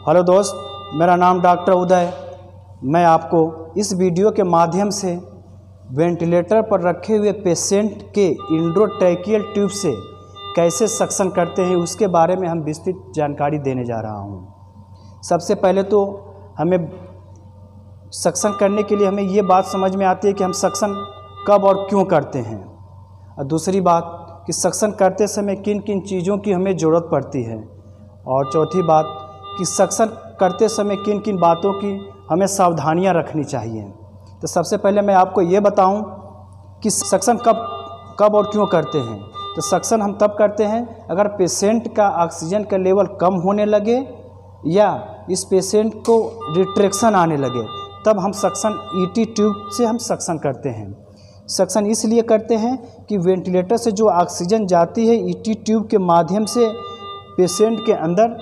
Hello दोस्त, मेरा नाम डॉक्टर उदय। मैं आपको इस वीडियो के माध्यम से वेंटिलेटर पर रखे हुए पेशेंट के एंडोट्रैकियल ट्यूब से कैसे सक्शन करते हैं उसके बारे में हम विस्तृत जानकारी देने जा रहा हूं। सबसे पहले तो हमें सक्शन करने के लिए हमें ये बात समझ में आती है कि हम सक्शन कब और क्यों करते हैं, और दूसरी बात कि सक्शन करते समय किन किन चीज़ों की हमें ज़रूरत पड़ती है, और चौथी बात कि सक्शन करते समय किन किन बातों की हमें सावधानियां रखनी चाहिए। तो सबसे पहले मैं आपको ये बताऊं कि सक्शन कब और क्यों करते हैं। तो सक्शन हम तब करते हैं अगर पेशेंट का ऑक्सीजन का लेवल कम होने लगे या इस पेशेंट को रिट्रैक्शन आने लगे, तब हम सक्शन ईटी ट्यूब से हम सक्शन करते हैं। सक्शन इसलिए करते हैं कि वेंटिलेटर से जो ऑक्सीजन जाती है ईटी ट्यूब के माध्यम से पेशेंट के अंदर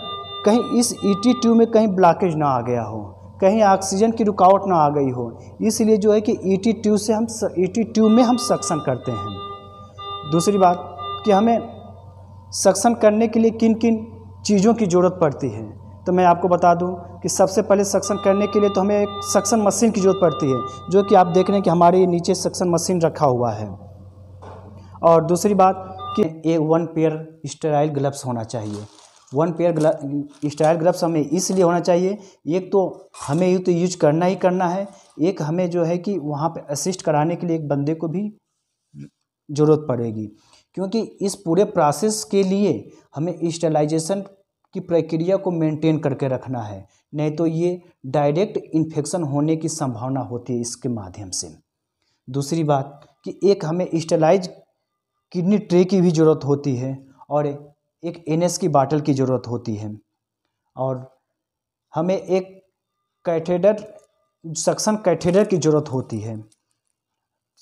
कहीं इस ईटी ट्यूब में कहीं ब्लॉकेज ना आ गया हो, कहीं ऑक्सीजन की रुकावट ना आ गई हो, इसलिए जो है कि ईटी ट्यूब में हम सक्शन करते हैं। दूसरी बात कि हमें सक्शन करने के लिए किन किन चीज़ों की ज़रूरत पड़ती है, तो मैं आपको बता दूं कि सबसे पहले सक्शन करने के लिए तो हमें एक सक्शन मशीन की ज़रूरत पड़ती है, जो कि आप देख रहे हैं कि हमारे नीचे सक्शन मशीन रखा हुआ है। और दूसरी बात कि 1 पेयर स्टेराइल ग्लव्स होना चाहिए। 1 पेयर स्टेराइल ग्लव्स हमें इसलिए होना चाहिए, एक तो हमें ये तो यूज करना ही करना है, एक हमें जो है कि वहाँ पे असिस्ट कराने के लिए एक बंदे को भी ज़रूरत पड़ेगी, क्योंकि इस पूरे प्रोसेस के लिए हमें स्टेरिलाइजेशन की प्रक्रिया को मेंटेन करके रखना है, नहीं तो ये डायरेक्ट इन्फेक्शन होने की संभावना होती है इसके माध्यम से। दूसरी बात कि एक हमें स्टेरिलाइज किडनी ट्रे की भी ज़रूरत होती है, और एक NS की बाटल की ज़रूरत होती है, और हमें एक कैथेटर सक्शन कैथेटर की ज़रूरत होती है।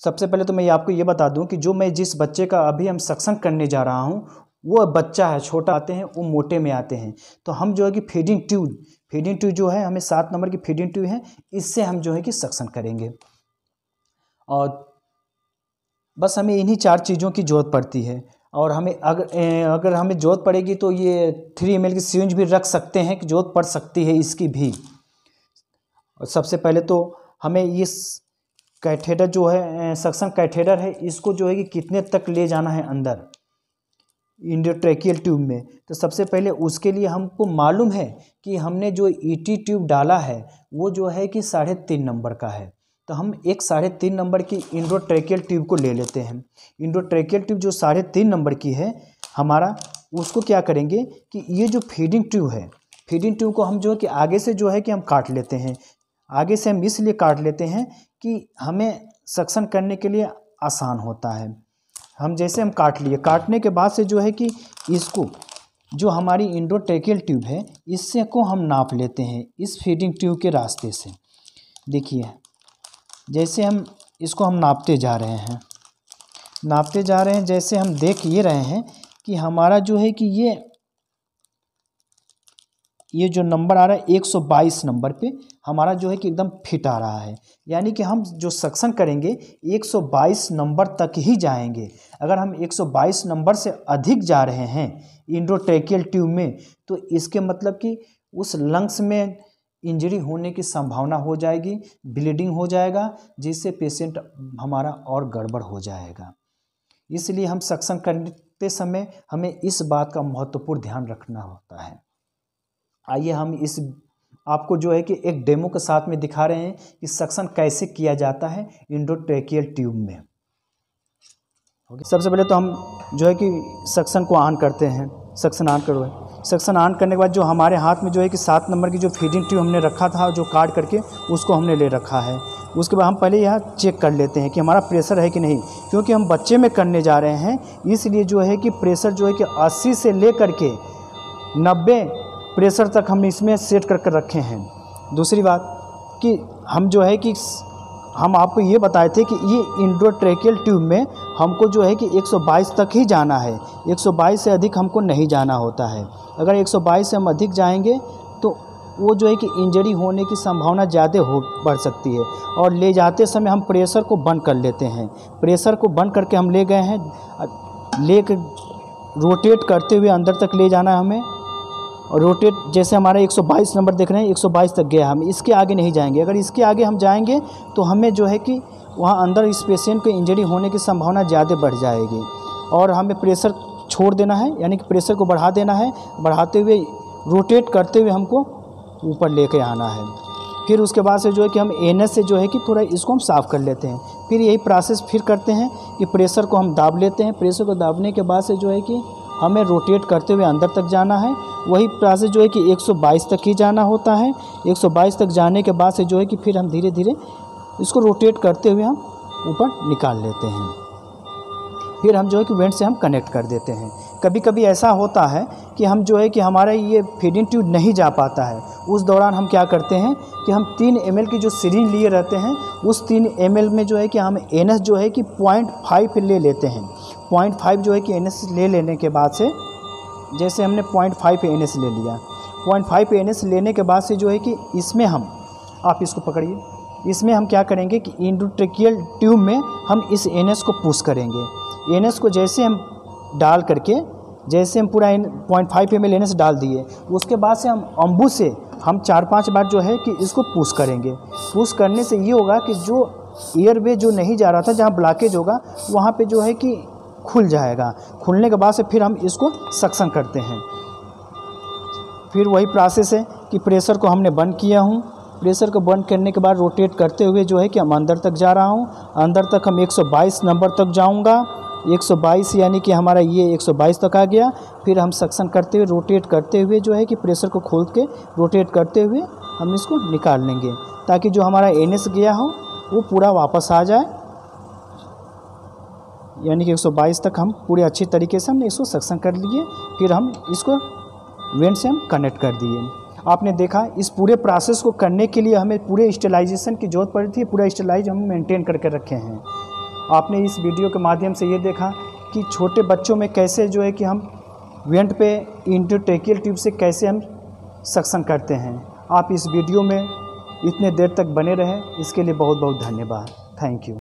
सबसे पहले तो मैं आपको ये बता दूं कि जिस बच्चे का अभी हम सक्शन करने जा रहा हूं वो बच्चा है, छोटा आते हैं, वो मोटे में आते हैं, तो हम जो है कि फीडिंग ट्यूब जो है हमें 7 नंबर की फीडिंग ट्यूब है, इससे हम जो है कि सक्शन करेंगे। और बस हमें इन्हीं 4 चीज़ों की ज़रूरत पड़ती है, और हमें अगर हमें ज़रूरत पड़ेगी तो ये 3 ml की सिरिंज भी रख सकते हैं कि ज़रूरत पड़ सकती है इसकी भी। और सबसे पहले तो हमें इस कैथेटर जो है सक्शन कैथेटर है, इसको जो है कि कितने तक ले जाना है अंदर एंडोट्रैकियल ट्यूब में, तो सबसे पहले उसके लिए हमको मालूम है कि हमने जो ईटी ट्यूब डाला है वो जो है कि 3.5 नंबर का है, तो हम एक 3.5 नंबर की एंडोट्रैकियल ट्यूब को ले लेते हैं। एंडोट्रैकियल ट्यूब जो 3.5 नंबर की है हमारा, उसको क्या करेंगे कि ये जो फीडिंग ट्यूब है, फीडिंग ट्यूब को हम जो है कि आगे से जो है कि हम काट लेते हैं। आगे से हम इसलिए काट लेते हैं कि हमें सक्शन करने के लिए आसान होता है। हम जैसे हम काट लिए, काटने के बाद से जो है कि इसको जो हमारी एंडोट्रैकियल ट्यूब है इससे को हम नाप लेते हैं इस फीडिंग ट्यूब के रास्ते से। देखिए जैसे हम इसको हम नापते जा रहे हैं, जैसे हम देख ये रहे हैं कि हमारा जो है कि ये जो नंबर आ रहा है 122 नंबर पे हमारा जो है कि एकदम फिट आ रहा है, यानी कि हम जो सक्शन करेंगे 122 नंबर तक ही जाएंगे। अगर हम 122 नंबर से अधिक जा रहे हैं एंडोट्रैकियल ट्यूब में, तो इसके मतलब कि उस लंग्स में इंजरी होने की संभावना हो जाएगी, ब्लीडिंग हो जाएगा, जिससे पेशेंट हमारा और गड़बड़ हो जाएगा। इसलिए हम सक्शन करते समय हमें इस बात का महत्वपूर्ण ध्यान रखना होता है। आइए हम आपको जो है कि एक डेमो के साथ में दिखा रहे हैं कि सक्शन कैसे किया जाता है एंडोट्रैकियल ट्यूब में। सबसे पहले तो हम जो है कि सक्शन को ऑन करते हैं। सक्शन ऑन करो। सक्शन ऑन करने के बाद जो हमारे हाथ में जो है कि 7 नंबर की जो फीडिंग ट्यूब हमने रखा था, जो काट करके उसको हमने ले रखा है। उसके बाद हम पहले यहाँ चेक कर लेते हैं कि हमारा प्रेशर है कि नहीं, क्योंकि हम बच्चे में करने जा रहे हैं, इसलिए जो है कि प्रेशर जो है कि 80 से ले करके 90 प्रेशर तक हम इसमें सेट करके रखे हैं। दूसरी बात कि हम जो है कि हम आपको ये बताए थे कि ये एंडोट्रैकियल ट्यूब में हमको जो है कि 122 तक ही जाना है, 122 से अधिक हमको नहीं जाना होता है। अगर 122 से हम अधिक जाएंगे तो वो जो है कि इंजरी होने की संभावना ज़्यादा बढ़ सकती है। और ले जाते समय हम प्रेशर को बंद कर लेते हैं। प्रेशर को बंद करके हम ले गए हैं, ले कर रोटेट करते हुए अंदर तक ले जाना है हमें। और रोटेट जैसे हमारा 122 नंबर देख रहे हैं, 122 तक गया, हम इसके आगे नहीं जाएंगे। अगर इसके आगे हम जाएंगे तो हमें जो है कि वहाँ अंदर इस पेशेंट को इंजरी होने की संभावना ज़्यादा बढ़ जाएगी और हमें प्रेशर छोड़ देना है, यानी कि प्रेशर को बढ़ा देना है। बढ़ाते हुए रोटेट करते हुए हमको ऊपर लेके आना है। फिर उसके बाद से जो है कि हम एनएस से जो है कि थोड़ा इसको हम साफ़ कर लेते हैं। फिर यही प्रोसेस फिर करते हैं कि प्रेशर को हम दाब लेते हैं। प्रेशर को दाबने के बाद से जो है कि हमें रोटेट करते हुए अंदर तक जाना है। वही प्रोसेस जो है कि 122 तक ही जाना होता है। 122 तक जाने के बाद से जो है कि फिर हम धीरे धीरे इसको रोटेट करते हुए हम ऊपर निकाल लेते हैं। फिर हम जो है कि वेंट से हम कनेक्ट कर देते हैं। कभी कभी ऐसा होता है कि हम जो है कि हमारा ये फीडिंग ट्यूब नहीं जा पाता है, उस दौरान हम क्या करते हैं कि हम 3 ml की जो सिरिंज लिए रहते हैं, उस 3 ml में जो है कि हम एनएस जो है कि 0.5 ले लेते हैं। 0.5 जो है कि एनएस ले लेने के बाद से, जैसे हमने 0.5 एनएस ले लिया, 0.5 एनएस लेने के बाद से जो है कि इसमें हम, आप इसको पकड़िए, इसमें हम क्या करेंगे कि इंडोट्रेकियल ट्यूब में हम इस एनएस को पुश करेंगे। एनएस को जैसे हम डाल करके, जैसे हम पूरा 0.5 ml एनएस डाल दिए, उसके बाद से हम अम्बू से हम 4-5 बार जो है कि इसको पुश करेंगे। पुश करने से ये होगा कि जो एयरवे जो नहीं जा रहा था, जहाँ ब्लॉकेज होगा वहाँ पे जो है कि खुल जाएगा। खुलने के बाद से फिर हम इसको सक्शन करते हैं। फिर वही प्रोसेस है कि प्रेशर को हमने बंद किया हूँ। प्रेशर को बंद करने के बाद रोटेट करते हुए जो है कि हम अंदर तक जा रहा हूँ। अंदर तक हम 122 नंबर तक जाऊँगा। 122 यानी कि हमारा ये 122 तक आ गया। फिर हम सक्शन करते हुए, रोटेट करते हुए जो है कि प्रेशर को खोल के रोटेट करते हुए हम इसको निकाल लेंगे, ताकि जो हमारा एनएस गया हो वो पूरा वापस आ जाए। यानी कि 122 तक हम पूरे अच्छी तरीके से हमने इसको सक्शन कर लिए। फिर हम इसको वेंट से हम कनेक्ट कर दिए। आपने देखा इस पूरे प्रोसेस को करने के लिए हमें पूरे स्टेलाइजेशन की ज़रूरत पड़ी थी। पूरा स्टेलाइज हम मेंटेन करके रखे हैं। आपने इस वीडियो के माध्यम से ये देखा कि छोटे बच्चों में कैसे जो है कि हम वेंट पे इंडोट्रेकियल ट्यूब से कैसे हम सक्शन करते हैं। आप इस वीडियो में इतने देर तक बने रहे, इसके लिए बहुत बहुत धन्यवाद। Thank you.